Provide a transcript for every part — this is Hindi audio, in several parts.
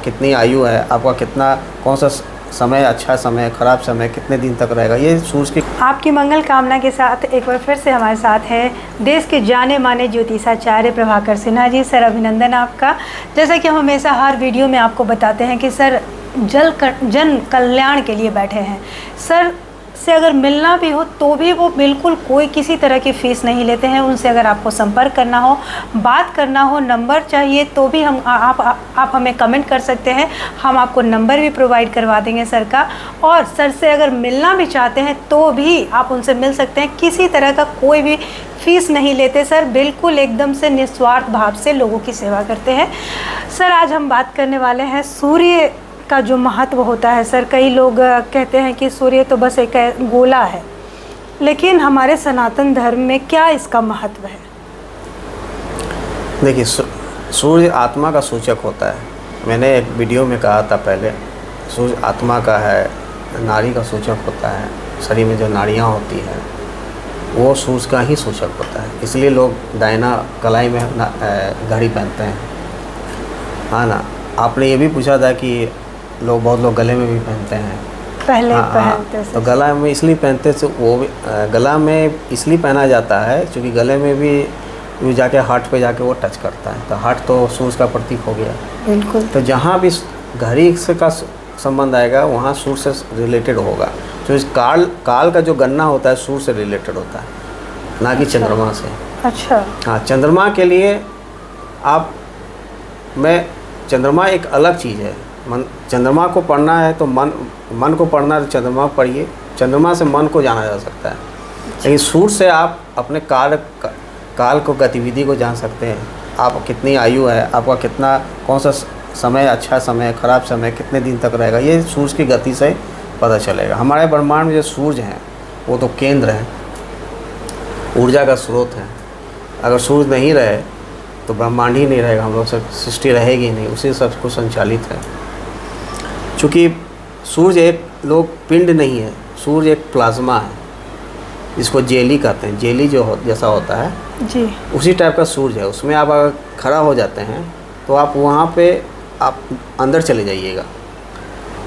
कितनी आयु है, आपका कितना कौन सा समय अच्छा समय, खराब समय, कितने दिन तक रहेगा, ये सूरज की। आपकी मंगल कामना के साथ एक बार फिर से हमारे साथ हैं देश के जाने माने ज्योतिषाचार्य प्रभाकर सिन्हा जी। सर अभिनंदन आपका। जैसा कि हम हमेशा हर वीडियो में आपको बताते हैं कि सर जन कल्याण के लिए बैठे हैं। सर से अगर मिलना भी हो तो भी वो बिल्कुल कोई किसी तरह की फ़ीस नहीं लेते हैं। उनसे अगर आपको संपर्क करना हो, बात करना हो, नंबर चाहिए तो भी हम आप हमें कमेंट कर सकते हैं। हम आपको नंबर भी प्रोवाइड करवा देंगे सर का। और सर से अगर मिलना भी चाहते हैं तो भी आप उनसे मिल सकते हैं। किसी तरह का कोई भी फ़ीस नहीं लेते सर, बिल्कुल एकदम से निस्वार्थ भाव से लोगों की सेवा करते हैं। सर आज हम बात करने वाले हैं सूर्य का जो महत्व होता है। सर कई लोग कहते हैं कि सूर्य तो बस एक गोला है, लेकिन हमारे सनातन धर्म में क्या इसका महत्व है? देखिए, सूर्य आत्मा का सूचक होता है। मैंने एक वीडियो में कहा था पहले, सूर्य आत्मा का है, नारी का सूचक होता है। शरीर में जो नाड़ियाँ होती हैं वो सूर्य का ही सूचक होता है। इसलिए लोग डायना कलाई में घड़ी पहनते हैं। हाँ ना, आपने ये भी पूछा था कि बहुत लोग गले में भी पहनते हैं। पहले पहनते तो गला में इसलिए पहनते से वो भी गला में इसलिए पहना जाता है क्योंकि गले में भी जाके हार्ट पे जाके वो टच करता है। तो हार्ट तो सूर्य का प्रतीक हो गया। बिल्कुल। तो जहाँ भी घड़ी से का संबंध आएगा वहाँ सूर्य से रिलेटेड होगा। तो इस काल का जो गणना होता है सूर्य से रिलेटेड होता है, ना कि चंद्रमा से। अच्छा। हाँ, चंद्रमा के लिए चंद्रमा एक अलग चीज़ है। चंद्रमा को पढ़ना है तो मन को पढ़ना है तो चंद्रमा को पढ़िए। चंद्रमा से मन को जाना जा सकता है, लेकिन सूर्य से आप अपने काल को, गतिविधि को जान सकते हैं। आप कितनी आयु है, आपका कितना कौन सा समय अच्छा समय, खराब समय, कितने दिन तक रहेगा, ये सूर्य की गति से पता चलेगा। हमारे ब्रह्मांड में जो सूर्य हैं वो तो केंद्र हैं, ऊर्जा का स्रोत है। अगर सूर्य नहीं रहे तो ब्रह्मांड ही नहीं रहेगा, हम लोग से सृष्टि रहेगी नहीं, उसी सब कुछ संचालित है। चूँकि सूर्य एक पिंड नहीं है, सूर्य एक प्लाज्मा है। इसको जेली कहते हैं। जेली जैसा होता है जी, उसी टाइप का सूर्य है। उसमें आप अगर खड़ा हो जाते हैं तो आप वहाँ पे आप अंदर चले जाइएगा,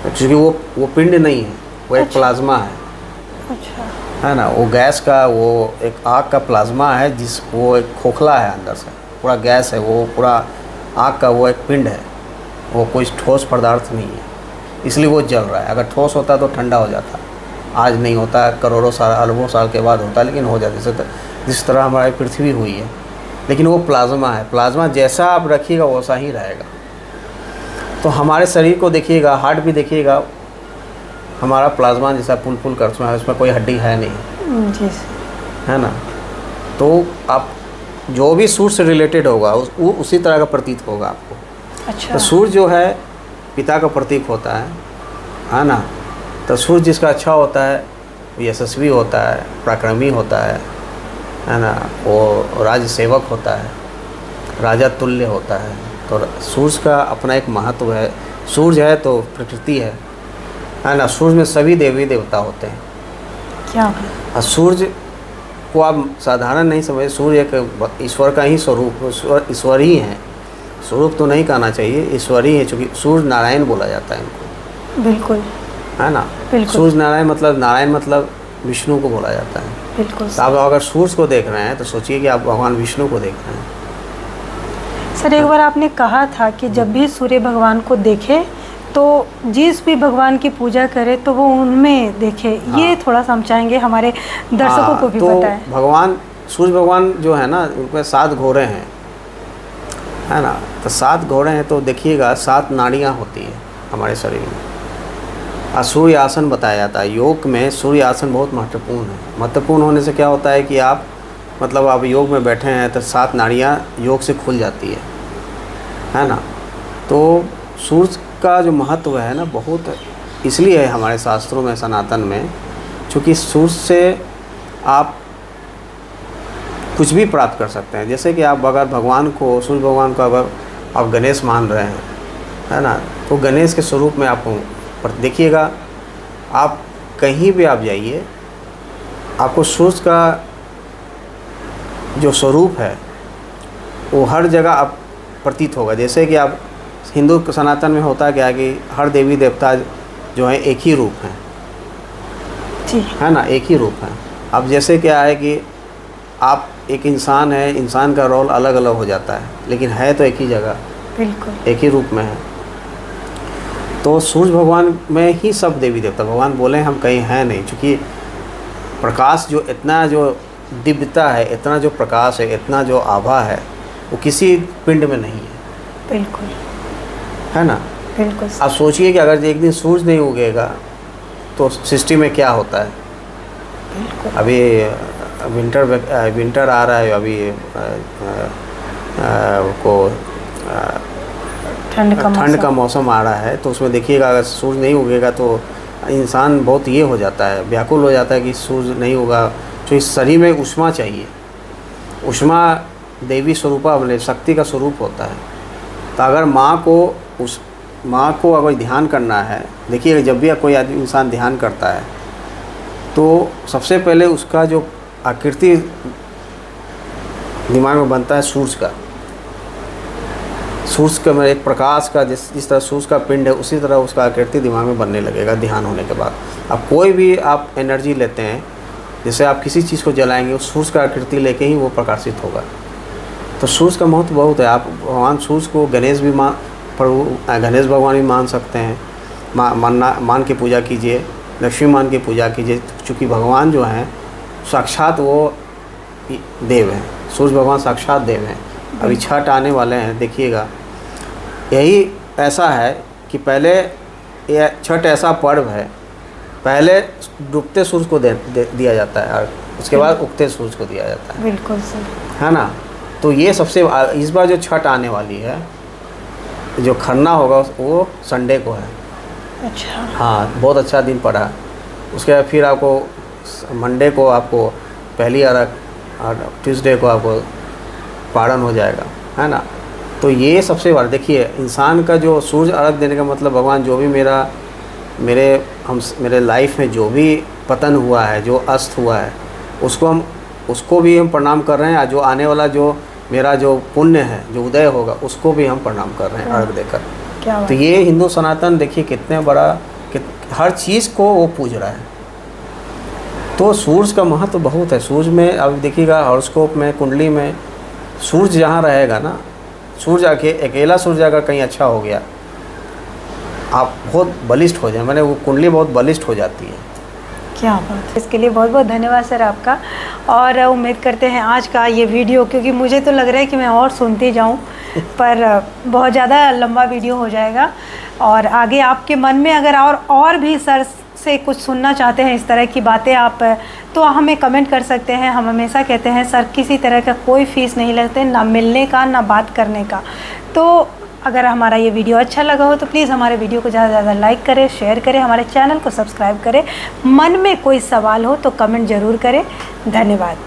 क्योंकि वो पिंड नहीं है, वो एक प्लाज्मा है। अच्छा। है ना, वो गैस का, वो एक आग का प्लाज्मा है, वो एक खोखला है, अंदर से पूरा गैस है। वो पूरा आग का वो एक पिंड है, वो कोई ठोस पदार्थ नहीं है, इसलिए वो जल रहा है। अगर ठोस होता तो ठंडा हो जाता। आज नहीं होता, करोड़ों साल, अरबों साल के बाद होता, लेकिन हो जाता। जिस तरह हमारी पृथ्वी हुई है, लेकिन वो प्लाज्मा है। प्लाज्मा जैसा आप रखिएगा वैसा ही रहेगा। तो हमारे शरीर को देखिएगा, हार्ट भी देखिएगा, हमारा प्लाज्मा जैसा पुल करता है, उसमें कोई हड्डी है नहीं जी, है ना। तो आप जो भी सूर्य से रिलेटेड होगा वो उसी तरह का प्रतीत होगा आपको। अच्छा। तो सूर्य जो है पिता का प्रतीक होता है ना। तो सूर्य जिसका अच्छा होता है वो यशस्वी होता है, पराक्रमी होता है ना, वो राज्य सेवक होता है, राजा तुल्य होता है। तो सूर्य का अपना एक महत्व है। सूर्य है तो प्रकृति है ना। सूर्य में सभी देवी देवता होते हैं। क्या? और सूर्य को आप साधारण नहीं समझे, सूर्य एक ईश्वर का ही स्वरूप, ईश्वर ही है। स्वरूप तो नहीं कहना चाहिए, ईश्वर ही है, चूँकि सूर्य नारायण बोला जाता है इनको। बिल्कुल। है ना। बिल्कुल। सूर्य नारायण मतलब विष्णु को बोला जाता है। बिल्कुल। तो आप अगर सूर्य को देख रहे हैं तो सोचिए कि आप भगवान विष्णु को देख रहे हैं। सर एक बार आपने कहा था कि जब भी सूर्य भगवान को देखे तो जिस भी भगवान की पूजा करे तो वो उनमें देखे। हाँ। ये थोड़ा समझाएंगे हमारे दर्शकों को भी तो बताएं। सूर्य भगवान जो है ना, उनमें 7 घोड़े हैं, है ना। तो 7 घोड़े हैं तो देखिएगा 7 नाड़ियाँ होती है हमारे शरीर में। और सूर्य आसन बताया जाता है। योग में सूर्य आसन बहुत महत्वपूर्ण है। महत्वपूर्ण होने से क्या होता है कि आप योग में बैठे हैं तो 7 नाड़ियाँ योग से खुल जाती है ना। तो सूर्य का जो महत्व है ना बहुत इसलिए है हमारे शास्त्रों में, सनातन में, क्योंकि सूर्य से आप कुछ भी प्राप्त कर सकते हैं। जैसे कि आप अगर सूर्य भगवान को अगर आप गणेश मान रहे हैं, है ना, तो गणेश के स्वरूप में आप देखिएगा। आप कहीं भी आप जाइए, आपको सूर्य का जो स्वरूप है वो हर जगह आप प्रतीत होगा। जैसे कि आप हिंदू सनातन में होता क्या है कि हर देवी देवता जो है एक ही रूप हैं, जी, है ना, एक ही रूप हैं। अब जैसे क्या है कि आप एक इंसान है, इंसान का रोल अलग अलग हो जाता है, लेकिन है तो एक ही जगह, बिल्कुल, एक ही रूप में है। तो सूर्य भगवान में ही सब देवी देवता, भगवान बोले हम कहीं हैं नहीं, क्योंकि प्रकाश जो इतना जो दिव्यता है, इतना जो प्रकाश है, इतना जो आभा है, वो किसी पिंड में नहीं है, बिल्कुल, है ना। बिल्कुल, आप सोचिए कि अगर एक दिन सूरज नहीं उगेगा तो सृष्टि में क्या होता है। बिल्कुल, अभी विंटर आ रहा है, अभी को ठंड का मौसम आ रहा है, तो उसमें देखिएगा अगर सूरज नहीं उगेगा तो इंसान बहुत ये हो जाता है, व्याकुल हो जाता है कि सूरज नहीं होगा। तो इस शरीर में ऊष्मा चाहिए, ऊष्मा देवी स्वरूपा मतलब शक्ति का स्वरूप होता है। तो अगर माँ को अगर ध्यान करना है, देखिए जब भी कोई आदमी इंसान ध्यान करता है तो सबसे पहले उसका जो आकृति दिमाग में बनता है सूरज का। सूरज का मतलब एक प्रकाश का, जिस तरह सूरज का पिंड है उसी तरह उसका आकृति दिमाग में बनने लगेगा ध्यान होने के बाद। अब कोई भी आप एनर्जी लेते हैं, जैसे आप किसी चीज़ को जलाएंगे उस सूरज का आकृति लेके ही वो प्रकाशित होगा। तो सूरज का महत्व बहुत है। आप भगवान सूरज को गणेश भगवान भी मान सकते हैं, मान के पूजा कीजिए, लक्ष्मी मान की पूजा कीजिए, चूँकि भगवान जो हैं साक्षात वो देव हैं, सूरज भगवान साक्षात देव हैं। अभी छठ आने वाले हैं, देखिएगा यही ऐसा है कि पहले छठ ऐसा पर्व है, पहले डूबते सूरज को दिया जाता है और उसके बाद उगते सूरज को दिया जाता है। बिल्कुल सर, है ना। तो ये सबसे इस बार जो छठ आने वाली है, जो खरना होगा वो संडे को है। अच्छा, हाँ, बहुत अच्छा दिन पड़ा। उसके बाद फिर आपको मंडे को आपको पहली अर्घ और ट्यूसडे को आपको पारण हो जाएगा, है ना। तो ये सबसे बड़ा देखिए, इंसान का जो सूर्य अर्घ देने का मतलब भगवान जो भी मेरे लाइफ में जो भी पतन हुआ है, जो अस्त हुआ है, उसको भी हम प्रणाम कर रहे हैं। जो आने वाला जो मेरा जो पुण्य है, जो उदय होगा, उसको भी हम प्रणाम कर रहे हैं अर्घ देकर। तो ये हिंदू सनातन देखिए कितने बड़ा हर चीज़ को वो पूज रहा है। तो सूर्य का महत्व बहुत है। सूर्य में अब देखिएगा हॉरोस्कोप में, कुंडली में सूर्य जहाँ रहेगा ना, सूर्य अकेला सूर्य अगर कहीं अच्छा हो गया, आप बहुत बलिष्ठ हो जाए, मैंने वो कुंडली बहुत बलिष्ठ हो जाती है। क्या बात है। इसके लिए बहुत बहुत धन्यवाद सर आपका। और उम्मीद करते हैं आज का ये वीडियो, क्योंकि मुझे तो लग रहा है कि मैं और सुनती जाऊं, पर बहुत ज़्यादा लंबा वीडियो हो जाएगा। और आगे आपके मन में अगर और भी सर से कुछ सुनना चाहते हैं इस तरह की बातें आप, तो हमें कमेंट कर सकते हैं। हम हमेशा कहते हैं सर किसी तरह का कोई फ़ीस नहीं लगते, ना मिलने का ना बात करने का। तो अगर हमारा ये वीडियो अच्छा लगा हो तो प्लीज़ हमारे वीडियो को ज़्यादा से ज़्यादा लाइक करें, शेयर करें, हमारे चैनल को सब्सक्राइब करें। मन में कोई सवाल हो तो कमेंट ज़रूर करें। धन्यवाद।